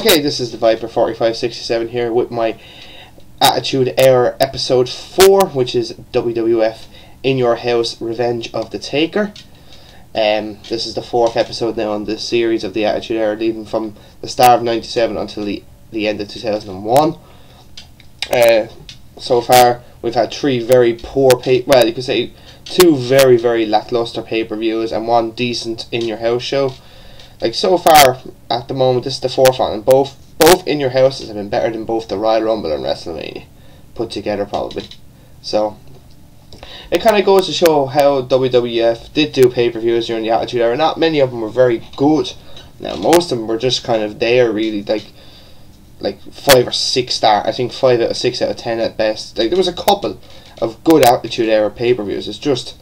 Okay, this is the Viper 4567 here with my Attitude Era episode 4, which is WWF In Your House Revenge of the Taker. This is the 4th episode now on this series of the Attitude Era, leading from the start of 97 until the end of 2001. So far, we've had 3 very poor you could say 2 very, very lackluster pay-per-views and 1 decent In Your House show. Like, so far, at the moment, this is the 4th one, and both In Your Houses have been better than both the Royal Rumble and WrestleMania put together, probably. So, it kind of goes to show how WWF did do pay-per-views during the Attitude Era. Not many of them were very good. Now, most of them were just kind of there, really, like 5 or 6 star. I think 5 out of 6 out of 10 at best. Like, there was a couple of good Attitude Era pay-per-views. It's just,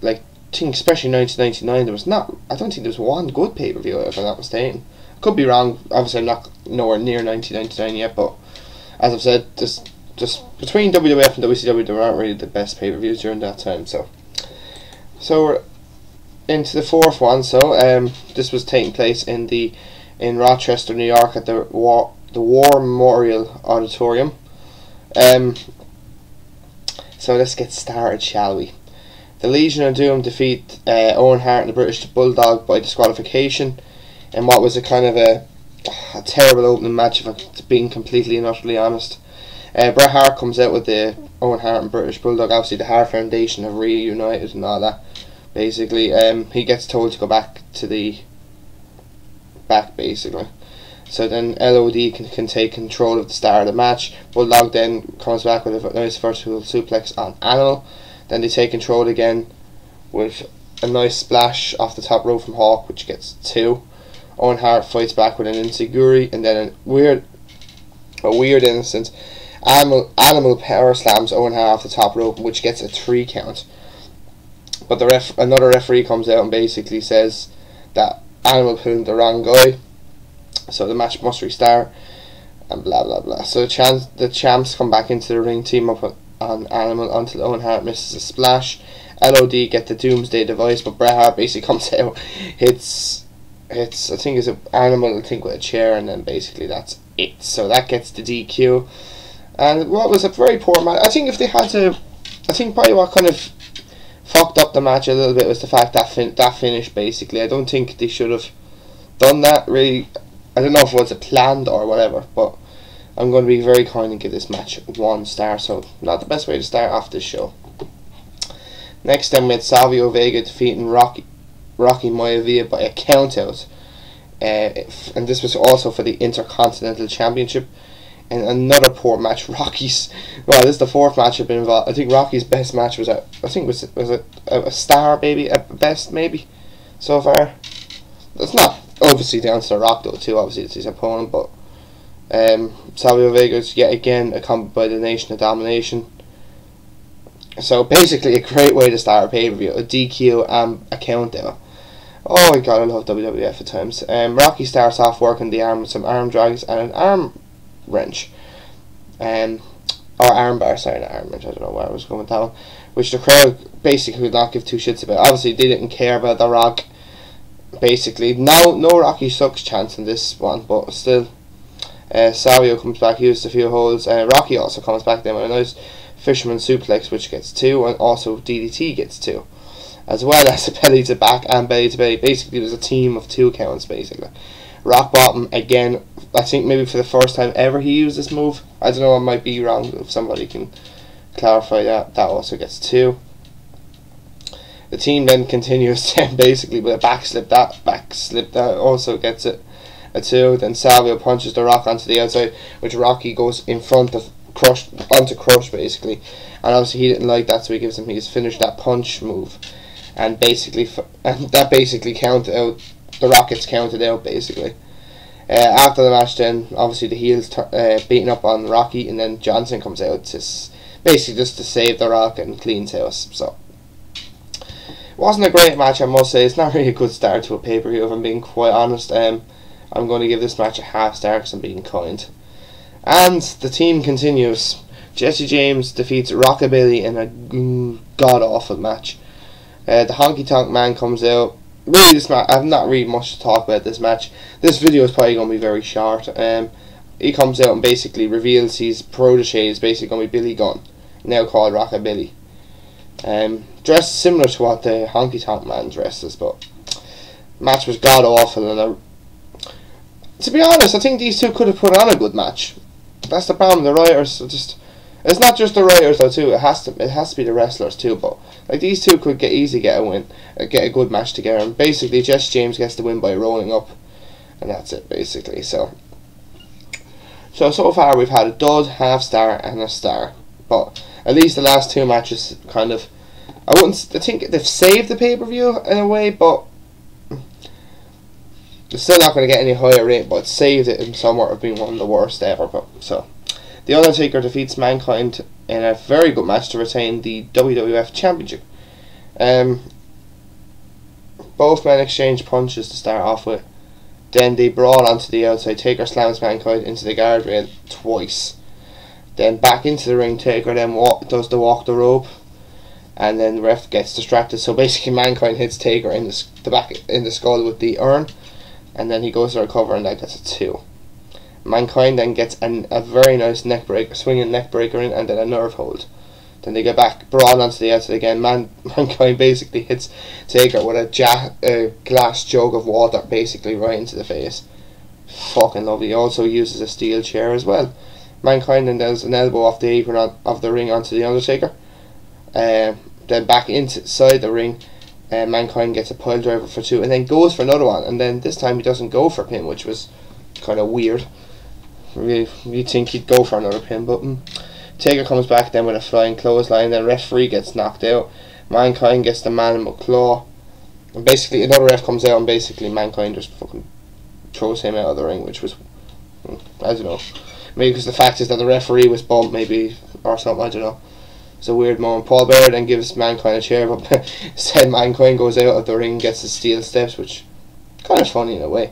like, I think especially 1999, there was not. I don't think there was one good pay-per-view, if I'm not mistaken. Could be wrong. Obviously, I'm not nowhere near 1999 yet, but as I've said, just between WWF and WCW, there aren't really the best pay-per-views during that time. So we're into the 4th one. So this was taking place in Rochester, New York, at the War Memorial Auditorium. So let's get started, shall we? The Legion of Doom defeat Owen, Hart and the British Bulldog by disqualification in what was a kind of a terrible opening match, if I'm being completely and utterly honest. Bret Hart comes out with the Owen Hart and British Bulldog. Obviously the Hart Foundation have reunited and all that. Basically, he gets told to go back to the back, basically. So then LOD can take control of the start of the match. Bulldog then comes back with a nice vertical suplex on Animal. Then they take control again with a nice splash off the top rope from Hawk, which gets 2. Owen Hart fights back with an enziguri, and then a weird instance. Animal power slams Owen Hart off the top rope, which gets a 3 count. But another referee comes out and basically says that Animal pulled the wrong guy, so the match must restart, and blah blah blah. So the champs come back into the ring, team up on Animal until Owen Hart misses a splash. LOD get the Doomsday device, but Bret Hart basically comes out, hits I think it's an Animal, I think, with a chair, and then basically that's it. So that gets the DQ. And what was a very poor match. I think probably what kind of fucked up the match a little bit was the fact that that finish, basically. I don't think they should have done that, really. I don't know if it was planned or whatever, but I'm going to be very kind and give this match 1 star, so not the best way to start off this show. Next then we had Savio Vega defeating Rocky Maivia by a countout. And this was also for the Intercontinental Championship. And another poor match. This is the 4th match I've been involved. I think Rocky's best match was a star, maybe, at best, maybe, so far. It's not obviously down to The Rock, though, too. Obviously it's his opponent, but Savio Vega's yet again accompanied by the Nation of Domination. So basically a great way to start a pay-per-view, a DQ and a countdown. Oh my god, I love WWF at times. Rocky starts off working the arm with some arm drags and an arm wrench. Or arm bar, sorry, not arm wrench, I don't know where I was going with that one. Which the crowd basically would not give 2 shits about. Obviously they didn't care about The Rock. Basically, no Rocky sucks chance in this one, but still. Savio comes back, uses a few holds. Rocky also comes back then with a nice fisherman suplex, which gets 2, and also DDT gets 2, as well as a belly to back and belly to belly. Basically, there's a team of 2 counts, basically. Rock bottom again. I think maybe for the first time ever he used this move. I don't know, I might be wrong. If somebody can clarify that, that also gets 2. The team then continues basically with a backslip. That backslip that also gets it a 2. Then Savio punches The Rock onto the outside, which Rocky goes in front of Crush, basically, and obviously he didn't like that, so he's finished that punch move, and that basically counted out. The Rock gets counted out, basically. After the match, then obviously the heels beating up on Rocky, and then Johnson comes out to basically just to save The Rock and cleans house. So it wasn't a great match, I must say. It's not really a good start to a pay-per-view, if I'm being quite honest. I'm going to give this match a half star because I'm being kind. And the team continues. Jesse James defeats Rockabilly in a god-awful match. The Honky Tonk Man comes out really, this match, I've not really much to talk about this match. This video is probably going to be very short. He comes out and basically reveals his protege is basically going to be Billy Gunn, now called Rockabilly. Dressed similar to what the Honky Tonk Man dresses, but match was god awful. And to be honest, I think these two could have put on a good match. That's the problem. The writers just. It's not just the writers though too. It has to be the wrestlers too. But like these two could easily get a win, get a good match together. And basically, Jesse James gets the win by rolling up, and that's it basically. So far we've had a dud, half star, and a star. But at least the last two matches kind of, I think they've saved the pay-per-view in a way, but it's still not going to get any higher rate. But it saved it in somewhat of being one of the worst ever. But so. The Undertaker defeats Mankind in a very good match to retain the WWF Championship. Both men exchange punches to start off with. Then they brawl onto the outside. Taker slams Mankind into the guardrail twice. Then back into the ring. Taker then does the walk the rope. And then the ref gets distracted. So basically Mankind hits Taker in the back in the skull with the urn. And then he goes to recover and that gets a 2. Mankind then gets a very nice swinging neck breaker in, and then a nerve hold. Then they get back, brawl onto the outside again. Mankind basically hits Taker with a glass jug of water, basically right into the face. Fucking lovely. He also uses a steel chair as well. Mankind then does an elbow off the apron of the ring onto the Undertaker. Then back inside the ring, Mankind gets a pile driver for 2, and then goes for another one. And then this time he doesn't go for a pin, which was kind of weird. You'd think he'd go for another pin, but Taker comes back then with a flying clothesline. Then referee gets knocked out. Mankind gets the man claw, and basically another ref comes out, and basically Mankind just fucking throws him out of the ring, which was, I don't know, maybe because the fact is that the referee was bumped, maybe, or something. I don't know. It's a weird moment. Paul Bearer then gives Mankind a chair, but instead Mankind goes out of the ring and gets the steel steps, which kind of funny in a way.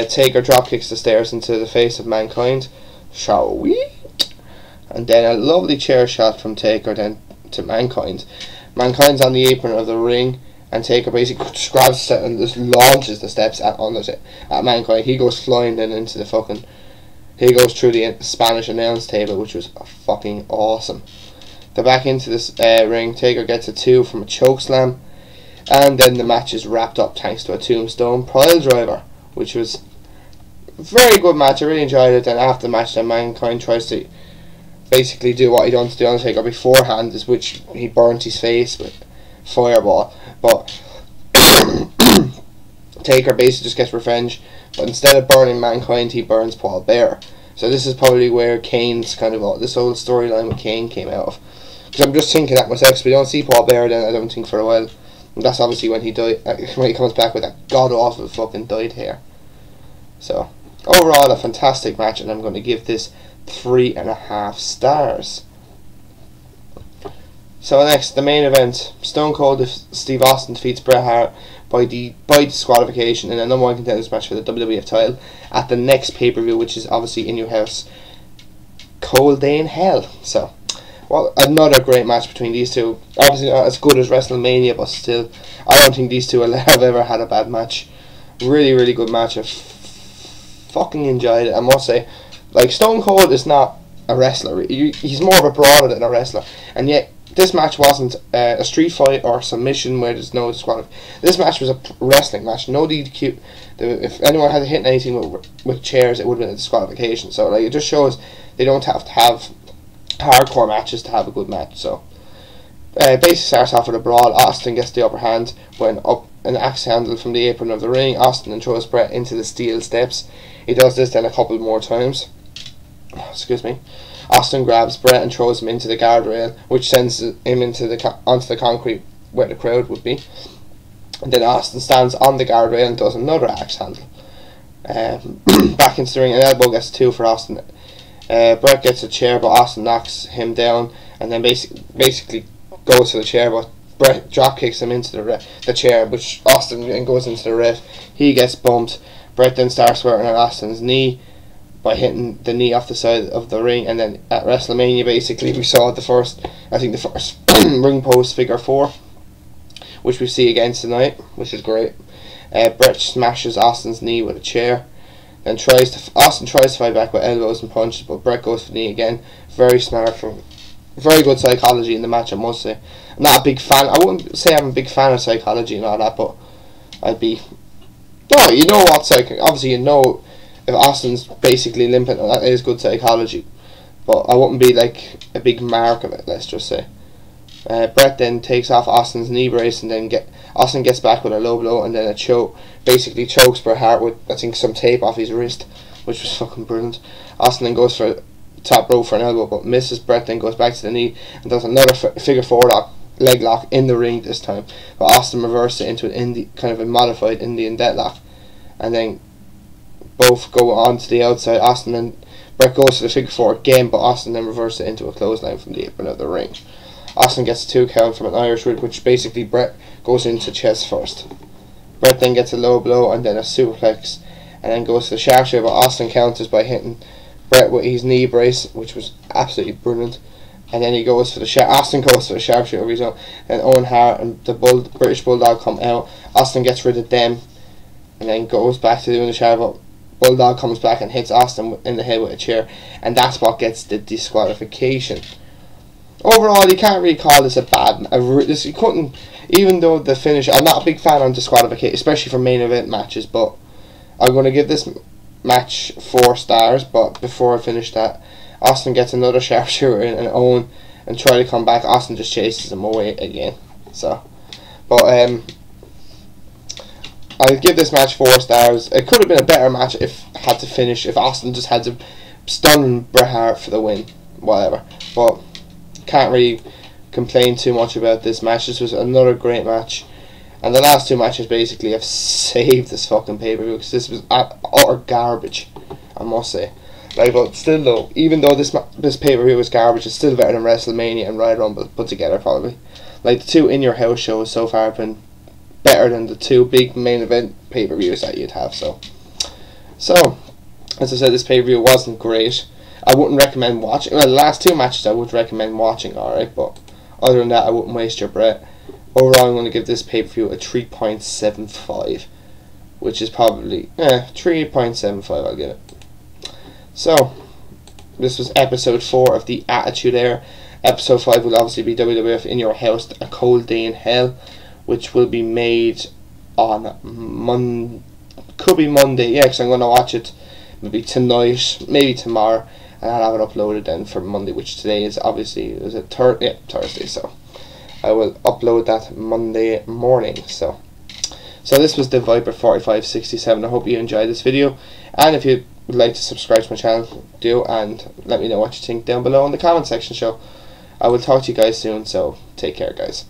Taker dropkicks the stairs into the face of Mankind. Shall we? And then a lovely chair shot from Taker then to Mankind. Mankind's on the apron of the ring, and Taker basically just grabs it and just launches the steps at Mankind. He goes flying then into the fucking. He goes through the Spanish announce table, which was fucking awesome. They're back into this ring. Taker gets a 2 from a choke slam, and then the match is wrapped up thanks to a tombstone pile driver, which was a very good match. I really enjoyed it. Then after the match, then Mankind tries to basically do what he done to the Undertaker beforehand, is which he burnt his face with fireball. But Taker basically just gets revenge, but instead of burning Mankind, he burns Paul Bearer. So this is probably where Kane's kind of this whole storyline with Kane came out of. Because I'm just thinking that myself, because we don't see Paul Bearer then, I don't think, for a while. And that's obviously when he died, when he comes back with that god awful fucking dyed hair. So overall, a fantastic match, and I'm going to give this 3.5 stars. So next, the main event: Stone Cold Steve Austin defeats Bret Hart by disqualification in a number 1 contenders match for the WWF title at the next pay-per-view, which is obviously in your house, Cold Day in Hell. So, well, another great match between these two. Obviously not as good as WrestleMania, but still, I don't think these two have ever had a bad match. Really, really good match. I fucking enjoyed it, I must say. Like, Stone Cold is not a wrestler. He's more of a brawler than a wrestler. And yet, this match wasn't a street fight or submission where there's no disqualification. This match was a wrestling match. No DQ. If anyone had hit anything with chairs, it would have been a disqualification. So, like, it just shows they don't have to have hardcore matches to have a good match. So, basically starts off with a brawl. Austin gets the upper hand when up an axe handle from the apron of the ring. Austin then throws Bret into the steel steps. He does this then a couple more times. Excuse me. Austin grabs Bret and throws him into the guardrail, which sends him onto the concrete where the crowd would be. And then Austin stands on the guardrail and does another axe handle. Back into the ring, an elbow gets 2 for Austin. Bret gets a chair, but Austin knocks him down, and then basically goes to the chair, but Bret drop kicks him into the chair, which Austin then goes into the ref. He gets bumped. Bret then starts working on Austin's knee by hitting the knee off the side of the ring, and then at WrestleMania basically we saw the first ring post figure 4, which we see again tonight, which is great. Bret smashes Austin's knee with a chair. Then Austin tries to fight back with elbows and punches, but Bret goes for the knee again. Very smart, very good psychology in the match, I must say. I'm not a big fan. I wouldn't say I'm a big fan of psychology and all that, but I'd be. No, you know what obviously you know if Austin's basically limping, that is good psychology. But I wouldn't be like a big mark of it, let's just say. Bret then takes off Austin's knee brace, and then Austin gets back with a low blow and then a choke. Basically chokes Bret Hart with, I think, some tape off his wrist, which was fucking brilliant. Austin then goes for top rope for an elbow, but misses. Bret then goes back to the knee and does another figure four leg lock in the ring this time. But Austin reversed it into kind of a modified Indian deadlock, and then both go on to the outside. Austin and Bret goes for the figure four again, but Austin then reversed it into a clothesline from the apron of the ring. Austin gets a 2 count from an Irish whip, which basically Bret goes into chest first. Bret then gets a low blow and then a suplex, and then goes to the sharpshooter, but Austin counters by hitting Bret with his knee brace, which was absolutely brilliant. And then he goes for Austin goes for the sharpshooter of his own. Then Owen, Hart and the British Bulldog come out. Austin gets rid of them, and then goes back to doing the sharp, but Bulldog comes back and hits Austin in the head with a chair, and that's what gets the disqualification. Overall, you can't really call this a bad. You couldn't, even though the finish. I'm not a big fan on disqualification, especially for main event matches. But I'm going to give this match 4 stars. But before I finish that, Austin gets another sharpshooter and Owen and try to come back. Austin just chases him away again. So, but I'd give this match 4 stars. It could have been a better match if Austin just had to stun Bret Hart for the win, whatever. But can't really complain too much about this match. This was another great match, and the last 2 matches basically have saved this fucking pay-per-view, because this was utter garbage, I must say. Like, but still though, even though this pay-per-view was garbage, it's still better than WrestleMania and Royal Rumble put together probably. Like, the 2 in your house shows so far have been better than the 2 big main event pay-per-views that you'd have. So as I said, this pay-per-view wasn't great. I wouldn't recommend watching. Well, the last 2 matches I would recommend watching, alright, but other than that, I wouldn't waste your breath. Overall, I'm going to give this pay-per-view a 3.75, which is probably 3.75. I'll give it. So, this was episode 4 of the Attitude Era. Episode 5 will obviously be WWF In Your House, A Cold Day in Hell, which will be made on could be Monday, yeah, because I'm going to watch it maybe tonight, maybe tomorrow, and I'll have it uploaded then for Monday, which today is obviously Thursday, so I will upload that Monday morning. So this was the Viper 4567. I hope you enjoyed this video, and if you would like to subscribe to my channel, do, and let me know what you think down below in the comment section. So I will talk to you guys soon, so take care, guys.